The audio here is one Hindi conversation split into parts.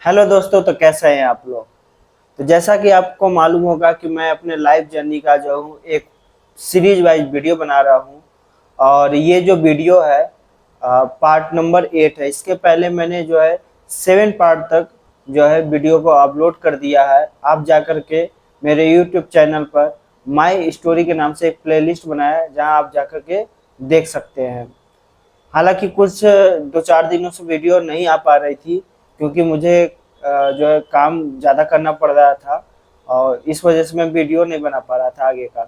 हेलो दोस्तों, तो कैसे हैं आप लोग। तो जैसा कि आपको मालूम होगा कि मैं अपने लाइफ जर्नी का जो हूँ एक सीरीज वाइज वीडियो बना रहा हूँ। और ये जो वीडियो है पार्ट नंबर 8 है। इसके पहले मैंने जो है 7 पार्ट तक जो है वीडियो को अपलोड कर दिया है। आप जा कर के मेरे यूट्यूब चैनल पर माई स्टोरी के नाम से एक प्लेलिस्ट बनाया है, जहाँ आप जा कर के देख सकते हैं। हालांकि कुछ 2-4 दिनों से वीडियो नहीं आ पा रही थी, क्योंकि मुझे जो है काम ज़्यादा करना पड़ रहा था, और इस वजह से मैं वीडियो नहीं बना पा रहा था आगे का।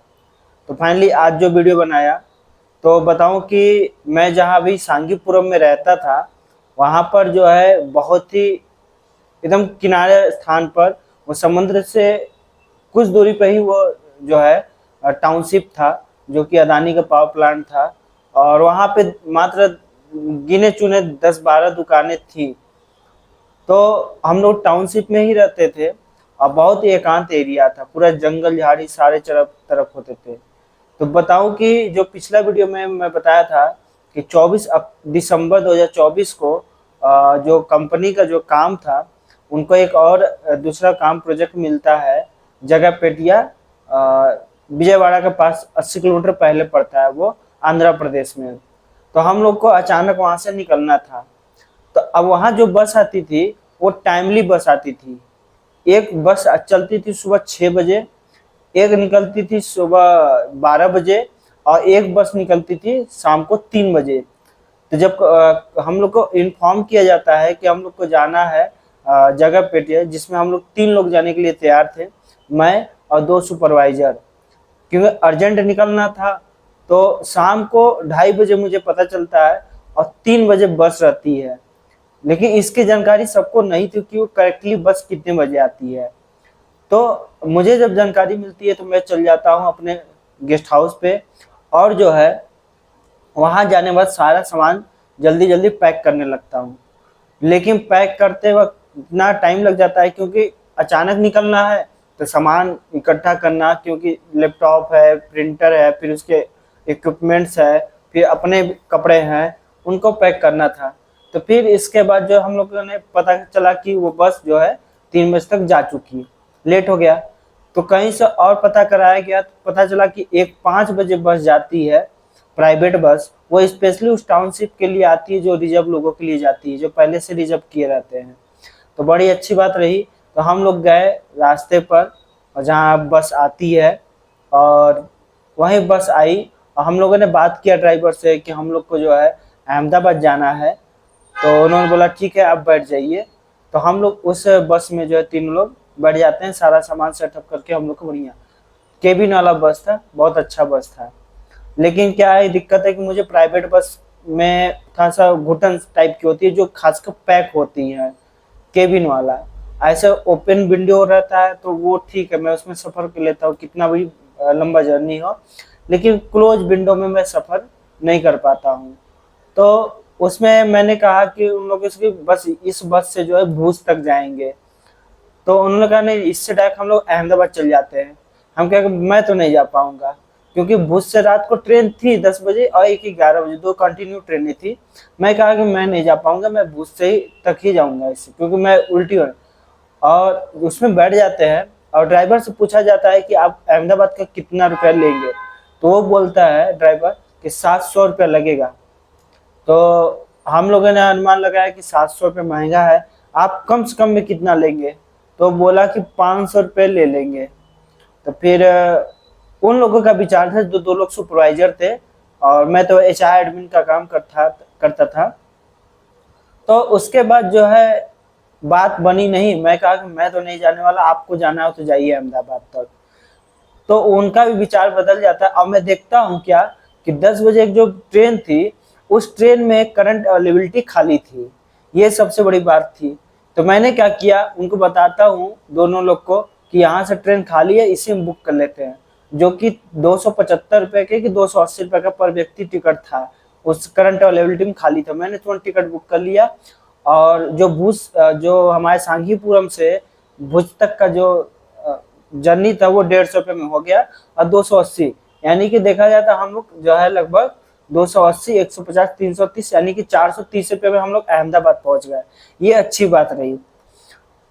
तो फाइनली आज जो वीडियो बनाया, तो बताऊं कि मैं जहाँ अभी सांगीपुरम में रहता था, वहाँ पर जो है बहुत ही एकदम किनारे स्थान पर, वो समुद्र से कुछ दूरी पे ही वो जो है टाउनशिप था, जो कि अदानी का पावर प्लांट था। और वहाँ पे मात्र गिने चुने 10-12 दुकानें थी। तो हम लोग टाउनशिप में ही रहते थे, और बहुत ही एकांत एरिया था, पूरा जंगल झाड़ी सारे तरफ तरफ होते थे। तो बताऊं कि जो पिछला वीडियो में मैं बताया था कि 24 दिसंबर 2024 को जो कंपनी का जो काम था, उनको एक और दूसरा काम प्रोजेक्ट मिलता है। जगह पेटिया विजयवाड़ा के पास 80 किलोमीटर पहले पड़ता है, वो आंध्र प्रदेश में। तो हम लोग को अचानक वहां से निकलना था। तो अब वहां जो बस आती थी, वो टाइमली बस आती थी। एक बस चलती थी सुबह 6 बजे, एक निकलती थी सुबह 12 बजे, और एक बस निकलती थी शाम को 3 बजे। तो जब हम लोग को इन्फॉर्म किया जाता है कि हम लोग को जाना है जगह पेटिया, जिसमें हम लोग 3 लोग जाने के लिए तैयार थे, मैं और 2 सुपरवाइजर, क्योंकि अर्जेंट निकलना था। तो शाम को 2:30 बजे मुझे पता चलता है, और 3 बजे बस रहती है। लेकिन इसकी जानकारी सबको नहीं थी कि वो करेक्टली बस कितने बजे आती है। तो मुझे जब जानकारी मिलती है, तो मैं चल जाता हूँ अपने गेस्ट हाउस पे, और जो है वहां जाने के बाद सारा सामान जल्दी जल्दी पैक करने लगता हूँ। लेकिन पैक करते वक्त इतना टाइम लग जाता है, क्योंकि अचानक निकलना है, तो सामान इकट्ठा करना, क्योंकि लैपटॉप है, प्रिंटर है, फिर उसके इक्विपमेंट्स है, फिर अपने कपड़े हैं, उनको पैक करना था। तो फिर इसके बाद जो हम लोगों ने पता चला कि वो बस जो है 3 बजे तक जा चुकी, लेट हो गया। तो कहीं से और पता कराया गया, तो पता चला कि एक 5 बजे बस जाती है, प्राइवेट बस। वो स्पेशली उस टाउनशिप के लिए आती है, जो रिजर्व लोगों के लिए जाती है, जो पहले से रिजर्व किए रहते हैं। तो बड़ी अच्छी बात रही। तो हम लोग गए रास्ते पर, और जहाँ बस आती है, और वहीं बस आई, और हम लोगों ने बात किया ड्राइवर से कि हम लोग को जो है अहमदाबाद जाना है। तो उन्होंने बोला ठीक है, आप बैठ जाइए। तो हम लोग उस बस में जो है 3 लोग बैठ जाते हैं, सारा सामान सेटअप करके। हम लोग को बढ़िया केबिन वाला बस था, बहुत अच्छा बस था। लेकिन क्या है, दिक्कत है कि मुझे प्राइवेट बस में थोड़ा सा घुटन टाइप की होती है, जो खासकर पैक होती है। केबिन वाला ऐसे ओपन विंडो रहता है, तो वो ठीक है, मैं उसमें सफर कर लेता हूँ, कितना भी लंबा जर्नी हो। लेकिन क्लोज विंडो में मैं सफर नहीं कर पाता हूँ। तो उसमें मैंने कहा कि उन लोगों से बस इस बस से जो है भुज तक जाएंगे। तो उन्होंने कहा नहीं, इससे डायरेक्ट हम लोग अहमदाबाद चल जाते हैं। हम कहे मैं तो नहीं जा पाऊंगा, क्योंकि भुज से रात को ट्रेन थी 10 बजे, और एक ही 11 बजे, 2 कंटिन्यू ट्रेनें थी। मैं कहा कि मैं नहीं जा पाऊंगा, मैं भुज से ही तक ही जाऊंगा इससे, क्योंकि मैं उल्टी हो। और उसमें बैठ जाते हैं, और ड्राइवर से पूछा जाता है कि आप अहमदाबाद का कितना रुपया लेंगे। तो वो बोलता है ड्राइवर कि 700 रुपया लगेगा। तो हम लोगों ने अनुमान लगाया कि 700 रुपये महंगा है, आप कम से कम में कितना लेंगे। तो बोला कि 500 रुपये ले लेंगे। तो फिर उन लोगों का विचार था, जो 2 लोग सुपरवाइजर थे, और मैं तो HR एडमिन का काम करता था। तो उसके बाद जो है बात बनी नहीं। मैं कहा कि मैं तो नहीं जाने वाला, आपको जाना हो तो जाइए अहमदाबाद तक। तो उनका भी विचार बदल जाता है। अब मैं देखता हूँ क्या कि 10 बजे जो ट्रेन थी, उस ट्रेन में करंट अवेलेबिलिटी खाली थी। ये सबसे बड़ी बात थी। तो मैंने क्या किया, उनको बताता हूँ दोनों लोग को कि यहाँ से ट्रेन खाली है, इसी में बुक कर लेते हैं। जो कि 275 रुपये के कि 280 रुपये का पर व्यक्ति टिकट था, उस करंट अवेलेबिलिटी में खाली था। मैंने तुरंत टिकट बुक कर लिया। और जो हमारे सांघीपुरम से भुज तक का जो जर्नी था, वो 150 रुपये में हो गया, और 280, यानी कि देखा जाए तो हम लोग जो है लगभग 280, 150, 330, यानी कि 430 रुपये में हम लोग अहमदाबाद पहुंच गए। ये अच्छी बात रही।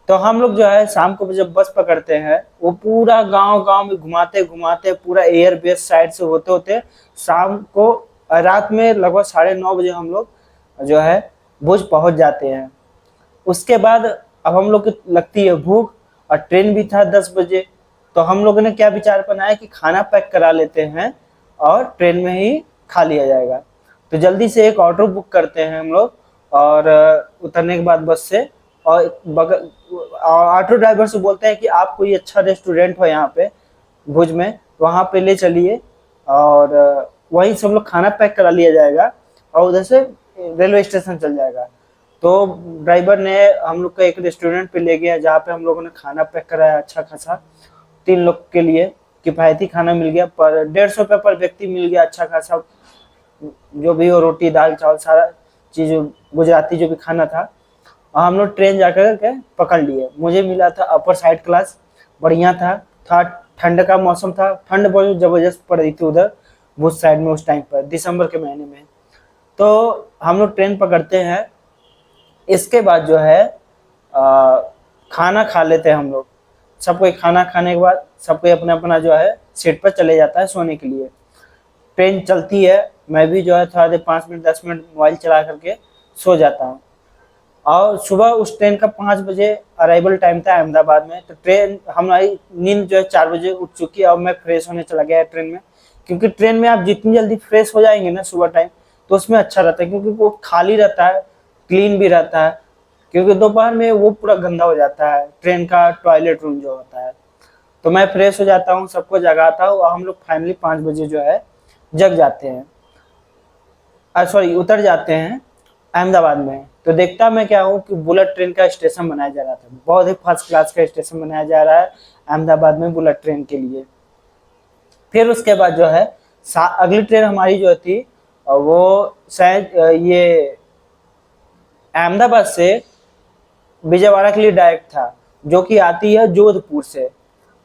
तो हम लोग जो है शाम को जब बस पकड़ते हैं, वो पूरा गांव गांव में घुमाते घुमाते पूरा एयर बेस साइड से होते होते शाम को रात में लगभग 9:30 बजे हम लोग जो है भुज पहुंच जाते हैं। उसके बाद अब हम लोग को लगती है भूख, और ट्रेन भी था 10 बजे। तो हम लोगों ने क्या विचार बनाया कि खाना पैक करा लेते हैं और ट्रेन में ही खा लिया जाएगा। तो जल्दी से एक ऑटो बुक करते हैं हम लोग, और उतरने के बाद बस से, और बगल ऑटो ड्राइवर से बोलते हैं कि आप कोई अच्छा रेस्टोरेंट हो यहाँ पे भुज में, वहाँ पे ले चलिए, और वहीं से हम लोग खाना पैक करा लिया जाएगा और उधर से रेलवे स्टेशन चल जाएगा। तो ड्राइवर ने हम लोग को एक रेस्टोरेंट पे ले गया, जहाँ पे हम लोगों ने खाना पैक कराया अच्छा खासा, 3 लोग के लिए किफायती खाना मिल गया, पर 150 रुपये पर व्यक्ति मिल गया अच्छा खासा, जो भी हो रोटी दाल चावल सारा चीज गुजराती जो भी खाना था। और हम लोग ट्रेन जाकर के पकड़ लिए। मुझे मिला था अपर साइड क्लास, बढ़िया था ठंड का मौसम था, ठंड बहुत जबरदस्त पड़ रही थी उधर भुज साइड में उस टाइम पर, दिसंबर के महीने में। तो हम लोग ट्रेन पकड़ते हैं। इसके बाद जो है खाना खा लेते हैं हम लोग। सब कोई खाना खाने के बाद सब कोई अपना अपना जो है सीट पर चले जाता है सोने के लिए। ट्रेन चलती है, मैं भी जो है थोड़ा देर 5 मिनट 10 मिनट मोबाइल चला करके सो जाता हूँ। और सुबह उस ट्रेन का 5 बजे अराइवल टाइम था अहमदाबाद में। तो ट्रेन हमारी नींद जो है 4 बजे उठ चुकी है, और मैं फ्रेश होने चला गया ट्रेन में, क्योंकि ट्रेन में आप जितनी जल्दी फ्रेश हो जाएंगे ना सुबह टाइम, तो उसमें अच्छा रहता है, क्योंकि वो खाली रहता है, क्लीन भी रहता है। क्योंकि दोपहर में वो पूरा गंदा हो जाता है ट्रेन का टॉयलेट रूम जो होता है। तो मैं फ्रेश हो जाता हूँ, सबको जगाता हूँ, और हम लोग फाइनली 5 बजे जो है जग जाते हैं, सॉरी उतर जाते हैं अहमदाबाद में। तो देखता मैं क्या हूँ कि बुलेट ट्रेन का स्टेशन बनाया जा रहा था, बहुत ही फर्स्ट क्लास का स्टेशन बनाया जा रहा है अहमदाबाद में बुलेट ट्रेन के लिए। फिर उसके बाद जो है अगली ट्रेन हमारी जो थी वो शायद ये अहमदाबाद से विजयवाड़ा के लिए डायरेक्ट था, जो कि आती है जोधपुर से।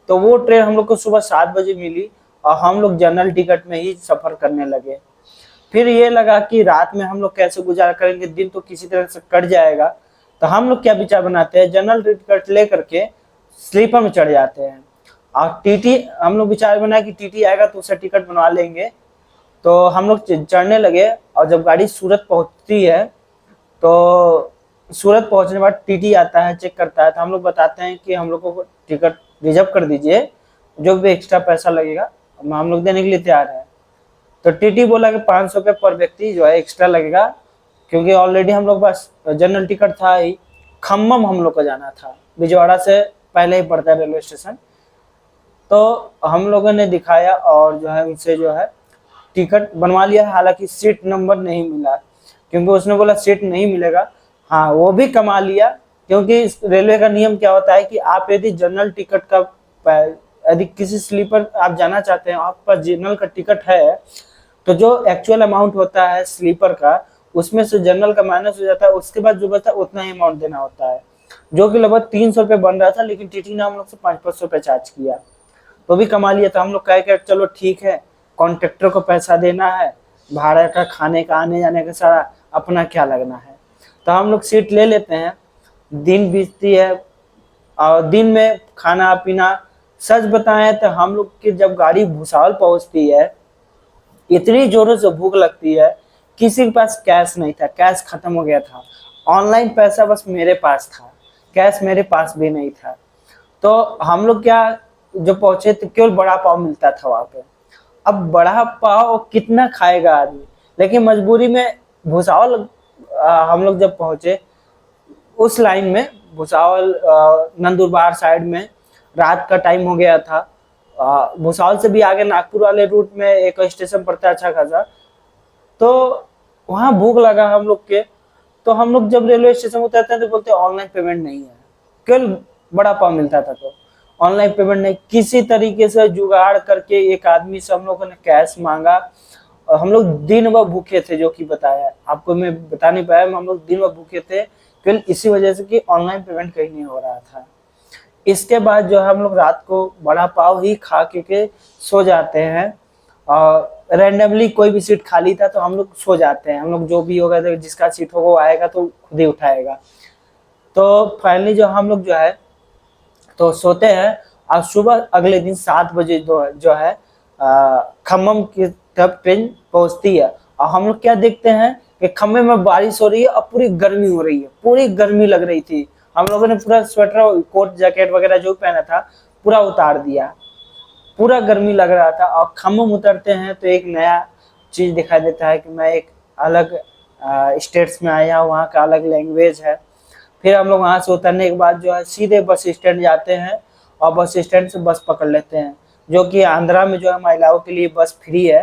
तो वो ट्रेन हम लोग को सुबह 7 बजे मिली, और हम लोग जनरल टिकट में ही सफर करने लगे। फिर ये लगा कि रात में हम लोग कैसे गुजारा करेंगे, दिन तो किसी तरह से कट जाएगा। तो हम लोग क्या विचार बनाते हैं, जनरल टिकट ले करके स्लीपर में चढ़ जाते हैं। और टीटी हम लोग विचार बनाया कि टीटी आएगा तो उससे टिकट बनवा लेंगे। तो हम लोग चढ़ने लगे, और जब गाड़ी सूरत पहुंचती है, तो सूरत पहुंचने के बाद टीटी आता है, चेक करता है। तो हम लोग बताते हैं कि हम लोग को टिकट रिजर्व कर दीजिए, जो भी एक्स्ट्रा पैसा लगेगा हम लोग देने के लिए तैयार है। तो टीटी बोला कि 500 रुपये पर व्यक्ति जो है एक्स्ट्रा लगेगा, क्योंकि ऑलरेडी हम लोग पास जनरल टिकट था ही। खम्मम हम लोग को जाना था, विजयवाड़ा से पहले ही पड़ता है रेलवे स्टेशन। तो हम लोगों ने दिखाया, और जो है उनसे जो है टिकट बनवा लिया। हालांकि सीट नंबर नहीं मिला, क्योंकि उसने बोला सीट नहीं मिलेगा। हाँ, वो भी कमा लिया, क्योंकि रेलवे का नियम क्या होता है कि आप यदि जनरल टिकट का यदि किसी स्लीपर आप जाना चाहते हैं, आपका जनरल का टिकट है, तो जो एक्चुअल अमाउंट होता है स्लीपर का, उसमें से जनरल का माइनस हो जाता है। उसके बाद जो बचता है उतना ही अमाउंट देना होता है, जो कि लगभग 300 रुपये बन रहा था। लेकिन टीटी ने हम लोग से 500 रुपये चार्ज किया, तो भी कमा लिया। तो हम लोग कहे चलो ठीक है, कॉन्ट्रेक्टर को पैसा देना है, भाड़ा का खाने का आने जाने का सारा अपना क्या लगना है। तो हम लोग सीट ले लेते हैं। दिन बीतती है, और दिन में खाना पीना, सच बताएं तो हम लोग की जब गाड़ी भुसावल पहुंचती है, इतनी जोरों से भूख लगती है, किसी के पास कैश नहीं था, कैश खत्म हो गया था। ऑनलाइन पैसा बस मेरे पास था, कैश मेरे पास भी नहीं था। तो हम लोग क्या, जो पहुंचे तो केवल बड़ा पाव मिलता था वहां पे। अब बड़ा पाव कितना खाएगा आदमी, लेकिन मजबूरी में भुसावल हम लोग जब पहुंचे उस लाइन में, भुसावल नंदुरबार साइड में, रात का टाइम हो गया था। भुसावल से भी आगे नागपुर वाले रूट में एक स्टेशन पड़ता है अच्छा खासा। तो वहाँ भूख लगा हम लोग के। तो हम लोग जब रेलवे स्टेशन उतरते हैं तो बोलते हैं ऑनलाइन पेमेंट नहीं है, केवल बड़ा पाव मिलता था। तो ऑनलाइन पेमेंट नहीं, किसी तरीके से जुगाड़ करके एक आदमी से हम लोगों ने कैश मांगा। और हम लोग दिन भर भूखे थे, जो कि बताया आपको मैं बता नहीं पाया, हम लोग दिन भर भूखे थे केवल इसी वजह से कि ऑनलाइन पेमेंट कहीं नहीं हो रहा था। इसके बाद जो है हम लोग रात को बड़ा पाव ही खा के सो जाते हैं। और रैंडमली कोई भी सीट खाली था तो हम लोग सो जाते हैं। हम लोग जो भी होगा, जिसका सीट होगा वो आएगा तो खुद ही उठाएगा। तो फाइनली जो हम लोग जो है तो सोते हैं, और सुबह अगले दिन 7 बजे जो है खम्मम की तरफ ट्रेन पहुंचती है। और हम लोग क्या देखते हैं कि खम्मे में बारिश हो रही है और पूरी गर्मी हो रही है, पूरी गर्मी लग रही थी। हम लोगों ने पूरा स्वेटर कोट जैकेट वगैरह जो पहना था पूरा उतार दिया, पूरा गर्मी लग रहा था। और खम्मम उतरते हैं तो एक नया चीज दिखाई देता है कि मैं एक अलग स्टेट्स में आया, वहाँ का अलग लैंग्वेज है। फिर हम लोग वहाँ से उतरने के बाद जो है सीधे बस स्टैंड जाते हैं और बस स्टैंड से बस पकड़ लेते हैं, जो कि आंध्रा में जो है महिलाओं के लिए बस फ्री है।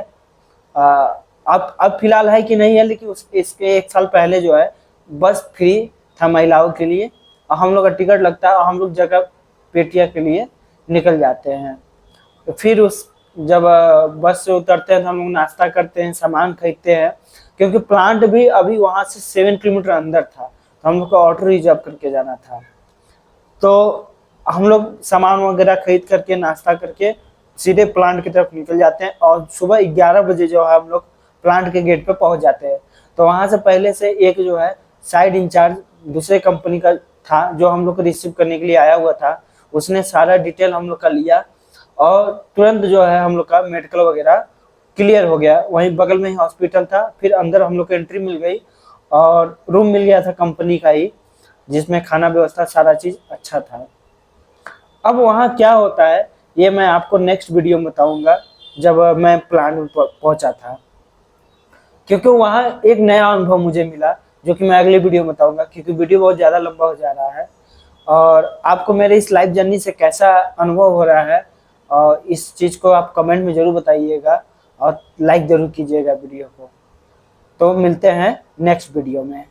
अब फिलहाल है कि नहीं है, लेकिन इसके 1 साल पहले जो है बस फ्री था महिलाओं के लिए, और हम लोग का टिकट लगता है और हम लोग जगह पेटिया के लिए निकल जाते हैं। तो फिर जब बस से उतरते हैं तो हम लोग नाश्ता करते हैं, सामान खरीदते हैं, क्योंकि प्लांट भी अभी वहाँ से 7 किलोमीटर अंदर था, तो हम लोग को ऑटो रिजर्व करके जाना था। तो हम लोग सामान वगैरह खरीद करके नाश्ता करके सीधे प्लांट की तरफ निकल जाते हैं, और सुबह 11 बजे जो है हम लोग प्लांट के गेट पे पहुंच जाते हैं। तो वहाँ से पहले से एक जो है साइड इंचार्ज दूसरे कंपनी का था, जो हम लोग को रिसीव करने के लिए आया हुआ था, उसने सारा डिटेल हम लोग का लिया, और तुरंत जो है हम लोग का मेडिकल वगैरह क्लियर हो गया। वहीं बगल में ही हॉस्पिटल था, फिर अंदर हम लोग को एंट्री मिल गई और रूम मिल गया था कंपनी का ही, जिसमें खाना व्यवस्था सारा चीज अच्छा था। अब वहाँ क्या होता है ये मैं आपको नेक्स्ट वीडियो में बताऊंगा, जब मैं प्लांट में पहुंचा था, क्योंकि वहाँ एक नया अनुभव मुझे मिला, जो कि मैं अगले वीडियो में बताऊंगा, क्योंकि वीडियो बहुत ज़्यादा लंबा हो जा रहा है। और आपको मेरे इस लाइव जर्नी से कैसा अनुभव हो रहा है, और इस चीज़ को आप कमेंट में ज़रूर बताइएगा, और लाइक ज़रूर कीजिएगा वीडियो को। तो मिलते हैं नेक्स्ट वीडियो में।